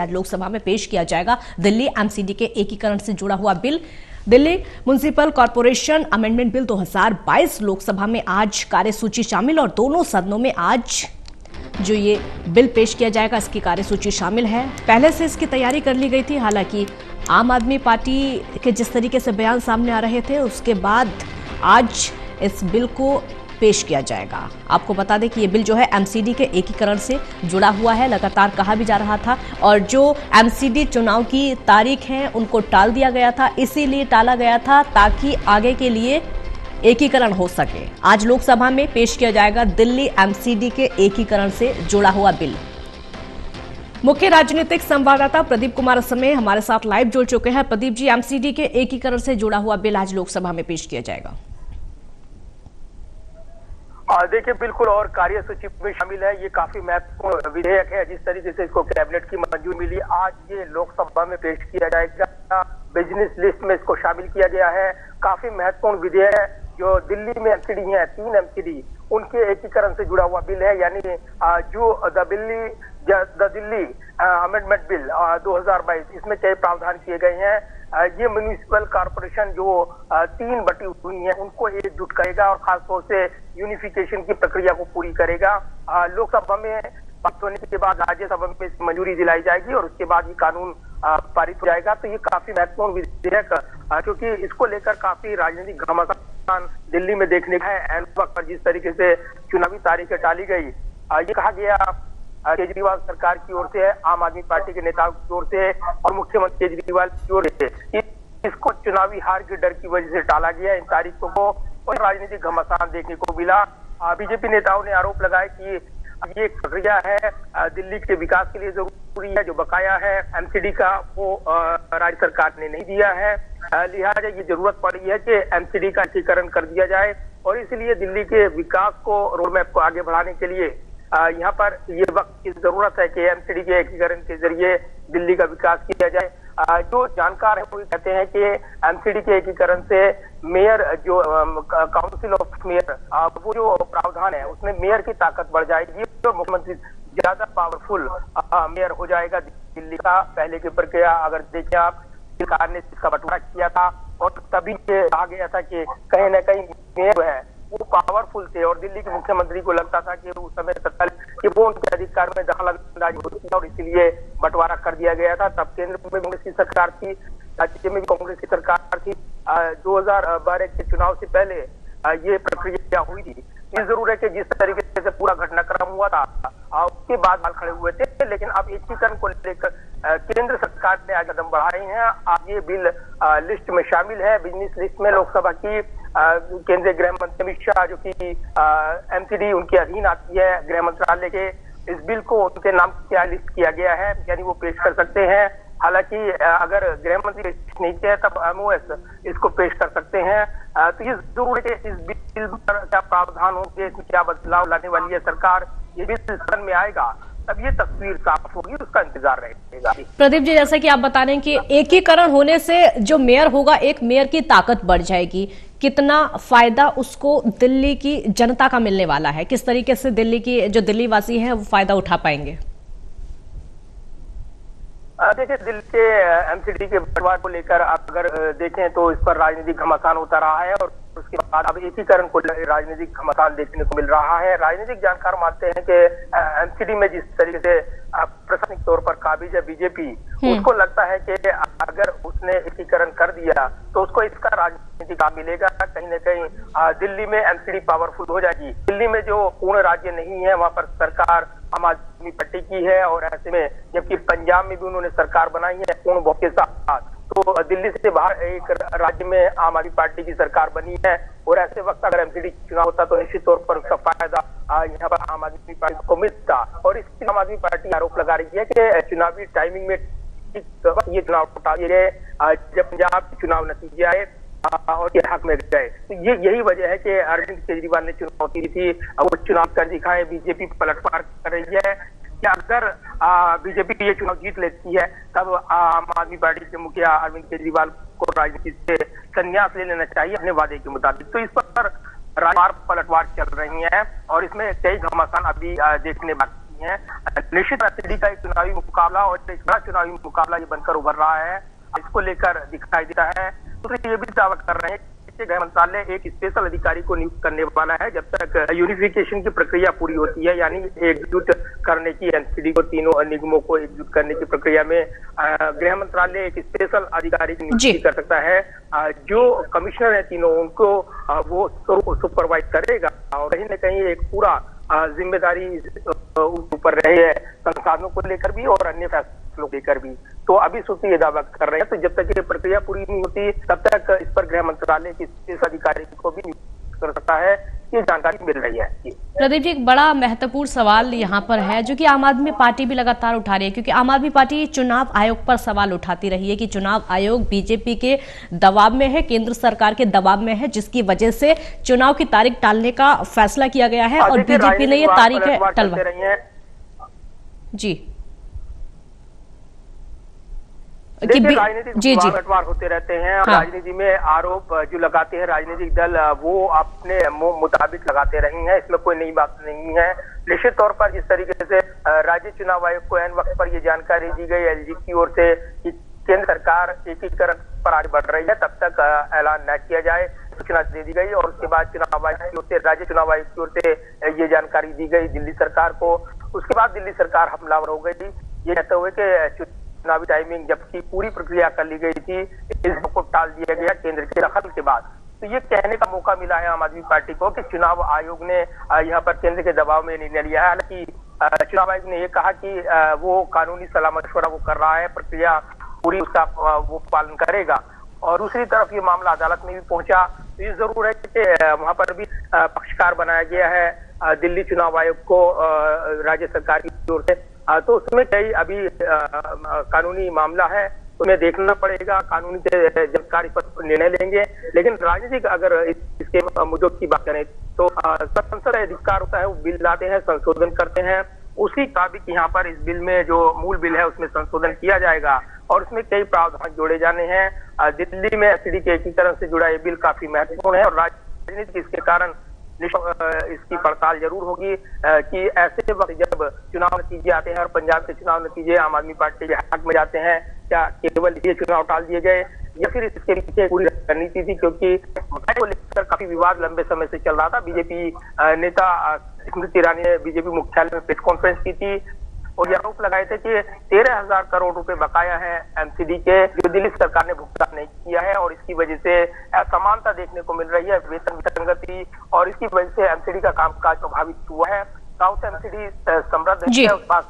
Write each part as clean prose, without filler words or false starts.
आज लोकसभा में पेश किया जाएगा। दिल्ली एमसीडी के एकीकरण से जुड़ा हुआ bill, Delhi municipal corporation amendment bill 2022 Lok Sabha में आज कार्यसूची शामिल और दोनों सदनों में आज जो ये बिल पेश किया जाएगा इसकी कार्यसूची शामिल है। पहले से इसकी तैयारी कर ली गई थी। हालांकि आम आदमी पार्टी के जिस तरीके से बयान सामने आ रहे थे उसके बाद आज इस बिल को पेश किया जाएगा। आपको बता दें कि ये बिल जो है एमसीडी के एकीकरण से जुड़ा हुआ है। लगातार कहा भी जा रहा था और जो एमसीडी चुनाव की तारीख है उनको टाल दिया गया था, इसीलिए टाला गया था ताकि आगे के लिए एकीकरण हो सके। आज लोकसभा में पेश किया जाएगा दिल्ली एमसीडी के एकीकरण से जुड़ा हुआ बिल। मुख्य राजनीतिक संवाददाता प्रदीप कुमार समय हमारे साथ लाइव जुड़ चुके हैं। प्रदीप जी, एमसीडी के एकीकरण से जुड़ा हुआ बिल आज लोकसभा में पेश किया जाएगा। देखिए, बिल्कुल और कार्यसूची में शामिल है। ये काफी महत्वपूर्ण विधेयक है। जिस तरीके से इसको कैबिनेट की मंजूरी मिली, आज ये लोकसभा में पेश किया जाएगा। बिजनेस लिस्ट में इसको शामिल किया गया है। काफी महत्वपूर्ण विधेयक है। जो दिल्ली में एमसीडी है, 3 एमसीडी, उनके एकीकरण से जुड़ा हुआ बिल है। यानी जो द दिल्ली अमेंडमेंट बिल 2022, इसमें कई प्रावधान किए गए हैं। ये म्युनिसिपल कॉर्पोरेशन जो 3 बटी हुई है उनको एकजुट करेगा और खासतौर से यूनिफिकेशन की प्रक्रिया को पूरी करेगा। लोकसभा में पास होने के बाद राज्यसभा में मंजूरी दिलाई जाएगी और उसके बाद ये कानून पारित हो जाएगा। तो ये काफी महत्वपूर्ण विधेयक, क्योंकि इसको लेकर काफी राजनीतिक घमासान दिल्ली में देखने का है। एन वक्त पर जिस तरीके से चुनावी तारीखें टाली गई, ये कहा गया केजरीवाल सरकार की ओर से, आम आदमी पार्टी के नेताओं की ओर से और मुख्यमंत्री केजरीवाल की ओर से, इसको चुनावी हार के डर की वजह से टाला गया इन तारीखों को और राजनीतिक घमासान देखने को मिला। बीजेपी नेताओं ने आरोप लगाया कि ये एक प्रक्रिया है दिल्ली के विकास के लिए जरूरी है। जो बकाया है एमसीडी का वो राज्य सरकार ने नहीं दिया है, लिहाजा ये जरूरत पड़ी है कि एमसीडी का एकीकरण कर दिया जाए और इसलिए दिल्ली के विकास को, रोड मैप को आगे बढ़ाने के लिए यहाँ पर ये वक्त की जरूरत है कि एमसीडी के एकीकरण के जरिए दिल्ली का विकास किया जाए। जो जानकार है वो कहते हैं कि एमसीडी के एकीकरण से मेयर, जो काउंसिल ऑफ मेयर, वो जो प्रावधान है उसमें मेयर की ताकत बढ़ जाएगी और मुख्यमंत्री ज्यादा पावरफुल मेयर हो जाएगा दिल्ली का। पहले की प्रक्रिया अगर देखें आप, सरकार ने इसका बंटवारा किया था और तभी कहा गया था कि कहीं ना कहीं मेयर है वो पावरफुल थे और दिल्ली के मुख्यमंत्री को लगता था कि उस समय तक कि वो उनके अधिकार में दखल अंदाजी होती है और इसीलिए बंटवारा कर दिया गया था। तब केंद्र में कांग्रेस की सरकार थी, राज्य में भी कांग्रेस की सरकार थी। 2012 के चुनाव से पहले ये प्रक्रिया हुई थी। ये जरूर है कि जिस तरीके से पूरा घटनाक्रम हुआ था उसके बाद बाल खड़े हुए थे, लेकिन अब एकीकरण को लेकर केंद्र सरकार ने आज कदम बढ़ाए हैं। आज ये बिल लिस्ट में शामिल है, बिजनेस लिस्ट में लोकसभा की। केंद्रीय गृह मंत्री अमित शाह, जो कि एमसीडी उनके अधीन आती है गृह मंत्रालय के, इस बिल को उनके नाम क्या लिस्ट किया गया है, यानी वो पेश कर सकते हैं। हालांकि अगर गृह मंत्री नहीं किया तब एमओएस इसको पेश कर सकते हैं। तो ये जरूर है कि इस बिल पर क्या प्रावधान होंगे, इसमें क्या बदलाव लाने वाली है सरकार, ये बिल सदन में आएगा तब ये तस्वीर साफ होगी, उसका इंतजार रहेगा। प्रदीप जी, जैसा कि आप बता रहे हैं कि एकीकरण होने से जो मेयर होगा, एक मेयर की ताकत बढ़ जाएगी, कितना फायदा उसको दिल्ली की जनता का मिलने वाला है, किस तरीके से दिल्ली की जो दिल्ली वासी हैं वो फायदा उठा पाएंगे? देखिए, दिल्ली के एमसीडी के बंटवारे को लेकर अगर देखें तो इस पर राजनीतिक घमासान होता रहा है और उसके बाद अब एकीकरण को राजनीतिक घमासान देखने को मिल रहा है। राजनीतिक जानकार मानते हैं कि एमसीडी में जिस तरीके से प्रशासनिक तौर पर काबिज है बीजेपी, उसको लगता है कि अगर उसने एकीकरण कर दिया तो उसको इसका राजनीतिक लाभ मिलेगा। कहीं ना कहीं दिल्ली में एमसीडी पावरफुल हो जाएगी। दिल्ली में जो पूर्ण राज्य नहीं है वहां पर सरकार आम आदमी पार्टी की है और ऐसे में जबकि पंजाब में भी उन्होंने सरकार बनाई है पूर्ण बहुमत के साथ, तो दिल्ली से बाहर एक राज्य में आम आदमी पार्टी की सरकार बनी है और ऐसे वक्त अगर एमसीडी चुनाव होता तो निश्चित तौर पर उसका फायदा यहाँ पर आम आदमी पार्टी को मिलता। और इसकी आम आदमी पार्टी आरोप लगा रही है कि चुनावी टाइमिंग में ये चुनाव उठा दिए गए जब पंजाब चुनाव नतीजे आए और ये हक में गए। तो ये यही वजह है कि अरविंद केजरीवाल ने चुनौती दी थी, वो चुनाव कर दिखाए, बीजेपी पलटवार कर रही है कि अगर बीजेपी ये चुनाव जीत लेती है तब आम आदमी पार्टी के मुखिया अरविंद केजरीवाल को राजनीति से संन्यास ले लेना चाहिए अपने वादे के मुताबिक। तो इस पर पलटवार चल रही है और इसमें कई घमासान अभी देखने की हैं। निश्चित एमसीडी का एक चुनावी मुकाबला और एक बड़ा चुनावी मुकाबला ये बनकर उभर रहा है, इसको लेकर दिखाई देता है। दूसरे ये भी दावा कर रहे हैं कि गृह मंत्रालय एक स्पेशल अधिकारी को नियुक्त करने वाला है जब तक यूनिफिकेशन की प्रक्रिया पूरी होती है, यानी एकजुट करने की, एमसीडी को तीनों निगमों को एकजुट करने की प्रक्रिया में गृह मंत्रालय एक स्पेशल अधिकारी की नियुक्ति कर सकता है। जो कमिश्नर है तीनों, उनको वो सुपरवाइज करेगा और कहीं न कहीं एक पूरा जिम्मेदारी ऊपर रही है संसाधनों को लेकर भी और अन्य फैसलों को लेकर भी। तो अभी सूत्री ये दावा कर रहे हैं, तो जब तक ये प्रक्रिया पूरी नहीं होती तब तक इस पर गृह मंत्रालय की इस अधिकारी को भी नियुक्त कर सकता है, ये जानकारी मिल रही है। प्रदीप जी, एक बड़ा महत्वपूर्ण सवाल यहाँ पर है जो कि आम आदमी पार्टी भी लगातार उठा रही है, क्योंकि आम आदमी पार्टी चुनाव आयोग पर सवाल उठाती रही है कि चुनाव आयोग बीजेपी के दबाव में है, केंद्र सरकार के दबाव में है, जिसकी वजह से चुनाव की तारीख टालने का फैसला किया गया है और बीजेपी ने ये तारीख टलवा जी राजनीतिक बंटवार होते रहते हैं। हाँ। राजनीति में आरोप जो लगाते हैं राजनीतिक दल, वो अपने मुताबिक लगाते रहे हैं, इसमें कोई नई बात नहीं है। निश्चित तौर पर जिस तरीके से राज्य चुनाव आयोग को ऐन वक्त पर ये जानकारी दी गई एलजी की ओर से कि केंद्र सरकार एकीकरण पर आगे बढ़ रही है, तब तक ऐलान न किया जाए, सूचना दे दी गई और उसके बाद चुनाव आयोग की ओर से, राज्य चुनाव आयोग की ओर से ये जानकारी दी गई दिल्ली सरकार को। उसके बाद दिल्ली सरकार हमलावर हो गई, ये कहते हुए कि चुनावी टाइमिंग जबकि पूरी प्रक्रिया कर ली गई थी, इसको टाल दिया गया केंद्र के दखल के बाद। तो ये कहने का मौका मिला है आम आदमी पार्टी को कि चुनाव आयोग ने यहाँ पर केंद्र के दबाव में निर्णय लिया है। हालांकि चुनाव आयोग ने ये कहा कि वो कानूनी सलाह मशवरा वो कर रहा है, प्रक्रिया पूरी उसका वो पालन करेगा। और दूसरी तरफ ये मामला अदालत में भी पहुंचा, तो ये जरूर है कि वहां पर भी पक्षकार बनाया गया है दिल्ली चुनाव आयोग को राज्य सरकार की ओर से। तो उसमें कई अभी कानूनी मामला है, उन्हें देखना पड़ेगा, कानूनी जानकारी पर निर्णय लेंगे। लेकिन राजनीतिक अगर इसके मुद्दों की बात करें तो संसद अधिकार होता है, वो बिल लाते हैं, संशोधन करते हैं, उसी मुताबिक यहाँ पर इस बिल में जो मूल बिल है उसमें संशोधन किया जाएगा और उसमें कई प्रावधान जोड़े जाने हैं। दिल्ली में एमसीडी के एकीकरण से जुड़ा ये बिल काफी महत्वपूर्ण है और राजनीतिक इसके कारण इसकी पड़ताल जरूर होगी कि ऐसे वक्त जब चुनाव नतीजे आते हैं और पंजाब के चुनाव नतीजे आम आदमी पार्टी के हक में जाते हैं, क्या केवल ये चुनाव टाल दिए गए या फिर इसके पीछे पूरी रणनीति थी, क्योंकि को लेकर काफी विवाद लंबे समय से चल रहा था। बीजेपी नेता स्मृति ईरानी ने बीजेपी मुख्यालय में प्रेस कॉन्फ्रेंस की थी और ये आरोप लगाए थे कि 13,000 करोड़ रुपए बकाया है एमसीडी के, जो दिल्ली सरकार ने भुगतान नहीं किया है और इसकी वजह से असमानता देखने को मिल रही है, वेतन विसंगति, और इसकी वजह से एमसीडी का कामकाज प्रभावित हुआ है। साउथ एमसीडी समृद्ध है, उस पास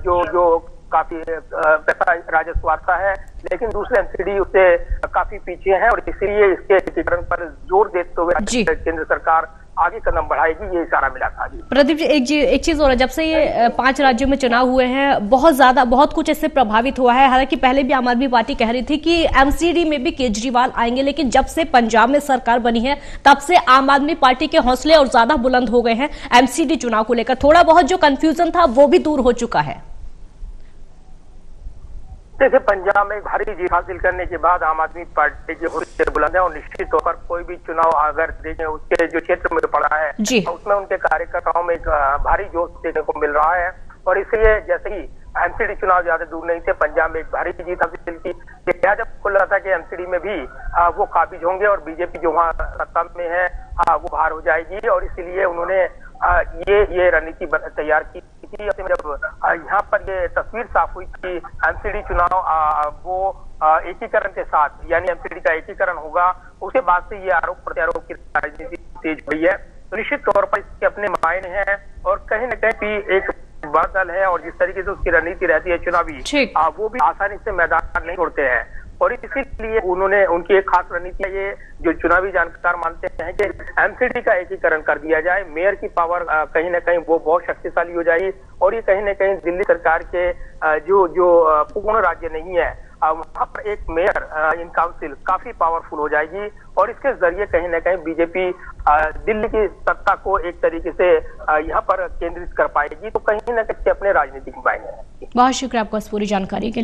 जो काफी पैसा राजस्व आता है, लेकिन दूसरे एमसीडी उससे काफी पीछे हैं और इसीलिए इसके एकीकरण पर जोर देते हुए केंद्र सरकार आगे कदम बढ़ाएगी, ये इशारा मिला था। प्रदीप जी, एक चीज और है, जब से ये 5 राज्यों में चुनाव हुए हैं बहुत कुछ इससे प्रभावित हुआ है। हालांकि पहले भी आम आदमी पार्टी कह रही थी कि एमसीडी में भी केजरीवाल आएंगे, लेकिन जब से पंजाब में सरकार बनी है तब से आम आदमी पार्टी के हौसले और ज्यादा बुलंद हो गए हैं एमसीडी चुनाव को लेकर। थोड़ा बहुत जो कंफ्यूजन था वो भी दूर हो चुका है। जैसे पंजाब में भारी जीत हासिल करने के बाद आम आदमी पार्टी की हौसले बुलंद है और निश्चित तौर पर कोई भी चुनाव अगर देखें उसके जो क्षेत्र में पड़ा है उसमें उनके कार्यकर्ताओं में एक भारी जोश देखने को मिल रहा है। और इसलिए जैसे ही एमसीडी चुनाव ज्यादा दूर नहीं थे, पंजाब में एक भारी जीत हासिल की, लिहाजा को लगा था कि एमसीडी में भी वो काबिज होंगे और बीजेपी जो वहाँ सत्ता में है वो बाहर हो जाएगी और इसीलिए उन्होंने ये रणनीति तैयार की थी। जब यहाँ पर ये तस्वीर साफ हुई कि एमसीडी चुनाव वो एकीकरण के साथ, यानी एमसीडी का एकीकरण होगा, उसके बाद से ये आरोप प्रत्यारोप की राजनीति तेज हुई है। तो निश्चित तौर पर इसके अपने मायने हैं और कहीं न कहीं एक बड़ा दल है और जिस तरीके से उसकी रणनीति रहती है चुनावी, वो भी आसानी से मैदान नहीं छोड़ते हैं और इसीलिए उन्होंने उनकी एक खास रणनीति है, ये जो चुनावी जानकार मानते हैं कि एमसीडी का एकीकरण कर दिया जाए, मेयर की पावर कहीं ना कहीं वो बहुत शक्तिशाली हो जाएगी और ये कहीं ना कहीं दिल्ली सरकार के जो पूर्ण राज्य नहीं है वहां पर एक मेयर इन काउंसिल काफी पावरफुल हो जाएगी और इसके जरिए कहीं ना कहीं बीजेपी दिल्ली की सत्ता को एक तरीके से यहाँ पर केंद्रित कर पाएगी। तो कहीं ना कहीं अपने राजनीतिक मायने। बहुत शुक्रिया आपको इस पूरी जानकारी के लिए।